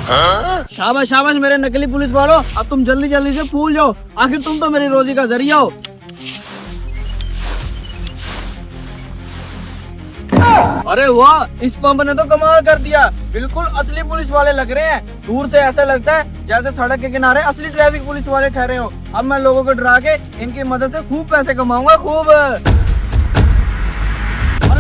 शाबाश शाबाश मेरे नकली पुलिस वालों, अब तुम जल्दी जल्दी से फूल जाओ, आखिर तुम तो मेरी रोजी का जरिया हो। अरे वाह, इस पंप ने तो कमाल कर दिया, बिल्कुल असली पुलिस वाले लग रहे हैं। दूर से ऐसा लगता है जैसे सड़क के किनारे असली ट्रैफिक पुलिस वाले ठहरे हो। अब मैं लोगों को डरा के इनकी मदद से खूब पैसे कमाऊंगा, खूब।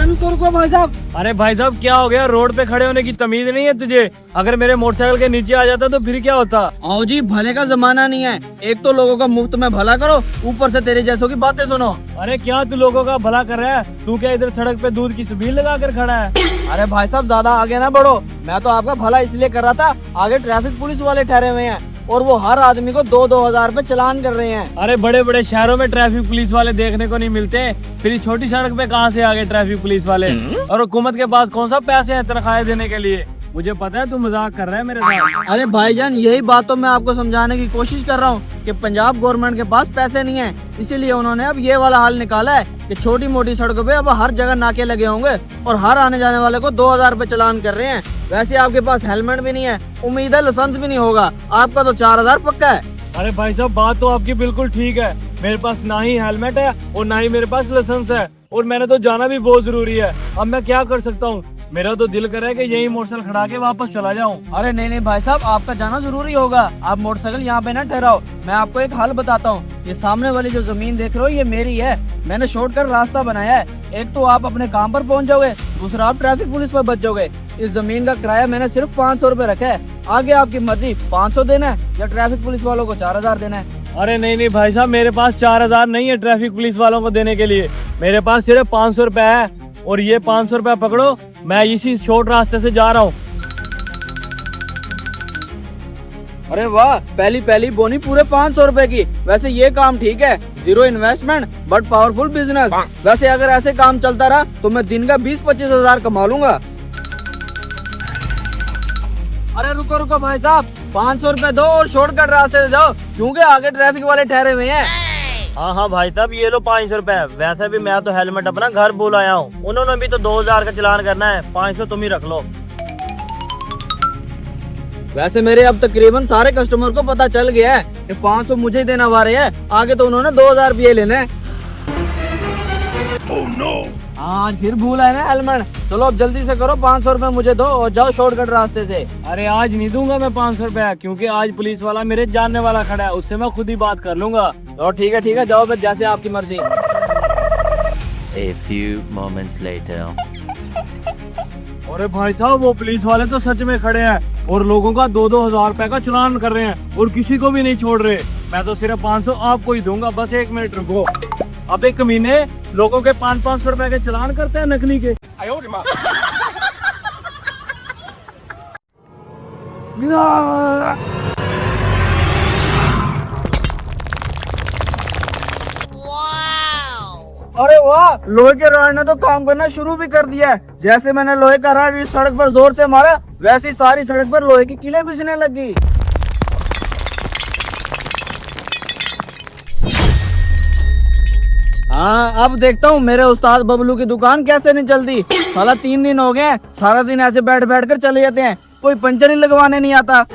रुको भाई साहब। अरे भाई साहब क्या हो गया, रोड पे खड़े होने की तमीज नहीं है तुझे? अगर मेरे मोटरसाइकिल के नीचे आ जाता तो फिर क्या होता? आओ जी, भले का जमाना नहीं है, एक तो लोगों का मुफ्त में भला करो, ऊपर से तेरे जैसों की बातें सुनो। अरे क्या तू लोगों का भला कर रहा है? तू क्या इधर सड़क पे दूध की छबील लगा कर खड़ा है? अरे भाई साहब ज्यादा आगे ना बढ़ो, मैं तो आपका भला इसलिए कर रहा था, आगे ट्रैफिक पुलिस वाले ठहरे हुए हैं और वो हर आदमी को 2-2 हज़ार रुपए चालान कर रहे हैं। अरे बड़े बड़े शहरों में ट्रैफिक पुलिस वाले देखने को नहीं मिलते, फिर छोटी सड़क पे कहाँ से आ गए ट्रैफिक पुलिस वाले? और हुकूमत के पास कौन सा पैसे हैं तनख्वाहें देने के लिए? मुझे पता है तू मजाक कर रहा है मेरे साथ। अरे भाईजान, यही बात तो मैं आपको समझाने की कोशिश कर रहा हूँ कि पंजाब गवर्नमेंट के पास पैसे नहीं है, इसीलिए उन्होंने अब ये वाला हाल निकाला है कि छोटी मोटी सड़कों पे अब हर जगह नाके लगे होंगे और हर आने जाने वाले को 2 हज़ार रुपए चालान कर रहे हैं। वैसे आपके पास हेलमेट भी नहीं है, उम्मीद है लाइसेंस भी नहीं होगा, आपका तो 4 हज़ार पक्का है। अरे भाई साहब बात तो आपकी बिल्कुल ठीक है, मेरे पास ना ही हेलमेट है और ना ही मेरे पास लाइसेंस है, और मैंने तो जाना भी बहुत जरूरी है। अब मैं क्या कर सकता हूँ? मेरा तो दिल करे कि यही मोटरसाइकिल खड़ा के वापस चला जाऊं। अरे नहीं नहीं भाई साहब, आपका जाना जरूरी होगा, आप मोटरसाइकिल यहाँ पे ना ठहराओ। मैं आपको एक हल बताता हूँ, ये सामने वाली जो जमीन देख रहे हो ये मेरी है, मैंने शॉर्टकट रास्ता बनाया है। एक तो आप अपने काम पर पहुँच जाओगे, दूसरा आप ट्रैफिक पुलिस पर बच जाओगे। इस जमीन का किराया मैंने सिर्फ 500 रुपए रखा है, आगे आपकी मर्जी, 500 देना है या ट्रैफिक पुलिस वालों को 4 हज़ार देना है। अरे नहीं नहीं भाई साहब, मेरे पास 4 हज़ार नहीं है ट्रैफिक पुलिस वालों को देने के लिए, मेरे पास सिर्फ 500 रुपए है, और ये 500 रुपए पकड़ो, मैं इसी शॉर्ट रास्ते से जा रहा हूँ। अरे वाह, पहली पहली बोनी पूरे 500 रुपए की। वैसे ये काम ठीक है, zero investment but powerful business. वैसे अगर ऐसे काम चलता रहा तो मैं दिन का 20-25 हज़ार कमा लूंगा। अरे रुको रुको भाई साहब, 500 रुपए दो और शॉर्टकट रास्ते से जाओ, क्योंकि आगे ट्रैफिक वाले ठहरे हुए हैं। हाँ भाई साहब ये लो 500 रुपए। वैसे भी मैं तो हेलमेट अपना घर भूल आया हूँ, उन्होंने भी तो 2 हज़ार का चालान करना है, 500 तुम ही रख लो। वैसे मेरे अब तकरीबन सारे कस्टमर को पता चल गया है कि 500 मुझे ही देना वारे है, आगे तो उन्होंने 2 हज़ार रुपये लेने हैं। Oh no! आज फिर भूल है ना हेलमेट। चलो अब जल्दी से करो, 500 रुपए मुझे दो और जाओ शॉर्टकट रास्ते से। अरे आज नहीं दूंगा मैं 500 रुपए, क्योंकि आज पुलिस वाला मेरे जानने वाला खड़ा है, उससे मैं खुद ही बात कर लूंगा। तो ठीक है, जाओ फिर, जैसे आपकी मर्जी। A few moments later. अरे भाई साहब वो पुलिस वाले तो सच में खड़े हैं और लोगों का 2-2 हज़ार रुपए का चालान कर रहे हैं और किसी को भी नहीं छोड़ रहे। मैं तो सिर्फ 500 आपको ही दूंगा, बस 1 मिनट रुको। अब एक कमीने लोगों के 500-500 रुपए के चालान करते हैं नकली के। अरे वाह, लोहे के रॉड ने तो काम करना शुरू भी कर दिया है। जैसे मैंने लोहे का रॉड इस सड़क पर जोर से मारा, वैसे ही सारी सड़क पर लोहे की कीलें बिछने लगी। हाँ, अब देखता हूँ मेरे उस्ताद बबलू की दुकान कैसे नहीं चलती। साला 3 दिन हो गए, सारा दिन ऐसे बैठ बैठ कर चले जाते हैं, कोई पंचर ही लगवाने नहीं आता।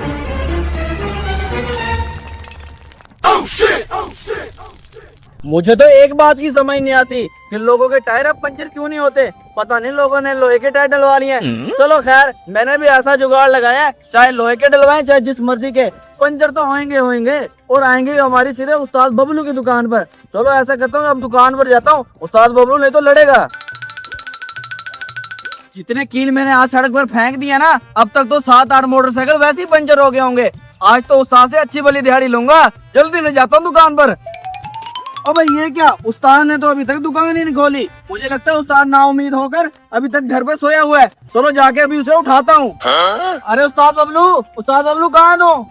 मुझे तो एक बात की समझ नहीं आती कि लोगों के टायर अब पंचर क्यों नहीं होते। पता नहीं लोगों ने लोहे के टायर डलवा लिए हैं। चलो खैर, मैंने भी ऐसा जुगाड़ लगाया है, चाहे लोहे के डलवाएं चाहे जिस मर्जी के, पंचर तो होंगे और आएंगे हमारी सीधे उस्ताद बबलू की दुकान पर। चलो ऐसा करता हूँ, अब दुकान पर जाता हूँ, उस्ताद बबलू नहीं तो लड़ेगा। जितने कील मैंने आज सड़क पर फेंक दिया ना, अब तक तो 7-8 मोटरसाइकिल वैसे ही पंचर हो गए होंगे। आज तो उस्ताद से अच्छी भली दिहाड़ी लूंगा, जल्दी ले जाता हूँ दुकान पर। अबे ये क्या, उस्ताद ने तो अभी तक दुकान ही नहीं खोली। मुझे लगता है उस्ताद नाउम्मीद होकर अभी तक घर पे सोया हुआ है। चलो जाके अभी उसे उठाता हूँ। अरे उस्ताद बबलू कहाँ हो?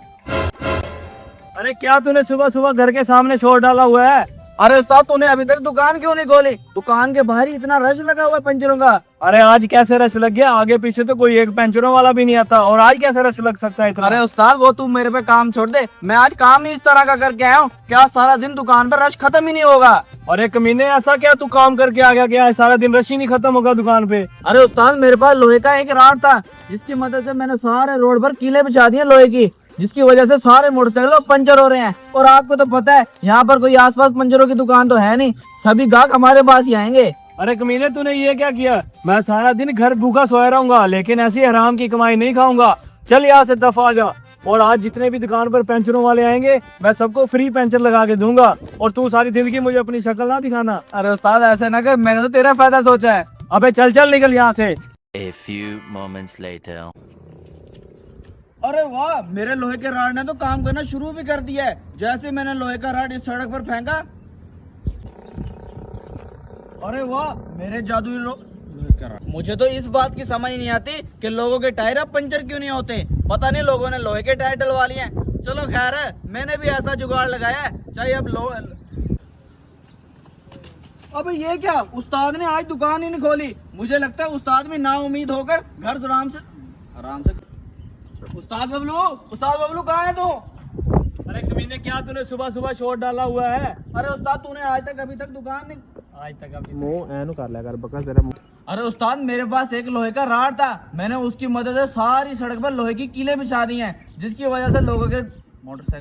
अरे क्या तूने सुबह सुबह घर के सामने शोर डाला हुआ है? अरे उस्ताद तूने अभी तक दुकान क्यों नहीं खोली? दुकान के बाहर ही इतना रश लगा हुआ है पंचरों का। अरे आज कैसे रश लग गया? आगे पीछे तो कोई एक पंचरों वाला भी नहीं आता, और आज कैसे रश लग सकता है इतना? अरे उस्ताद वो तू मेरे पे काम छोड़ दे, मैं आज काम ही इस तरह का करके आया हूँ, क्या सारा दिन दुकान पर रश खत्म ही नहीं होगा? अरे कमीने, ऐसा क्या तू काम करके आ गया? क्या सारा दिन रश ही नहीं खत्म होगा दुकान पे? अरे उस्ताद मेरे पास लोहे का एक रॉड था, जिसकी मदद से मैंने सारे रोड पर कीले बिछा दिए लोहे की, जिसकी वजह से सारे मोटरसाइकिल पंचर हो रहे हैं। और आपको तो पता है यहाँ पर कोई आसपास पंचरों की दुकान तो है नहीं, सभी गाहक हमारे पास ही आएंगे। अरे कमीने, तूने ये क्या किया? मैं सारा दिन घर भूखा सोया रहूंगा, लेकिन ऐसी हराम की कमाई नहीं खाऊंगा। चल यहाँ से दफा जा। और आज जितने भी दुकान पर पंचरों वाले आएंगे, मैं सबको फ्री पंचर लगा के दूंगा, और तू सारी जिंदगी मुझे अपनी शक्ल ना दिखाना। अरे उस्ताद ऐसे ना कर, मैंने तो तेरा फायदा सोचा है। अबे चल चल निकल यहाँ से। A few moments later. अरे वाह, मेरे लोहे के रॉड ने तो काम करना शुरू भी कर दिया है। जैसे मैंने लोहे का रॉड इस सड़क पर फेंका, अरे वाह, मेरे जादुई मुझे तो इस बात की समझ नहीं आती कि लोगों के टायर अब पंचर क्यों नहीं होते। पता नहीं लोगों ने लोहे के टायर डलवा लिए हैं। चलो खैर है, मैंने भी ऐसा जुगाड़ लगाया है, चाहे अब अबे ये क्या, उस्ताद ने आज दुकान ही नहीं खोली। मुझे लगता है उस्ताद भी ना उम्मीद होकर घर आराम से उस्ताद बबलू कहाँ है तू? अरे कमीने, क्या तूने सुबह सुबह शोर डाला हुआ है? अरे उस्ताद तूने आज तक अभी तक दुकान नहीं। आज तक अभी मुंह ऐनु कर लिया कर बका तेरा। अरे उस्ताद मेरे पास एक लोहे का रॉड था, मैंने उसकी मदद से सारी सड़क पर लोहे की कीलें बिछा दी हैं, जिसकी वजह से लोगों के मोटरसाइकिल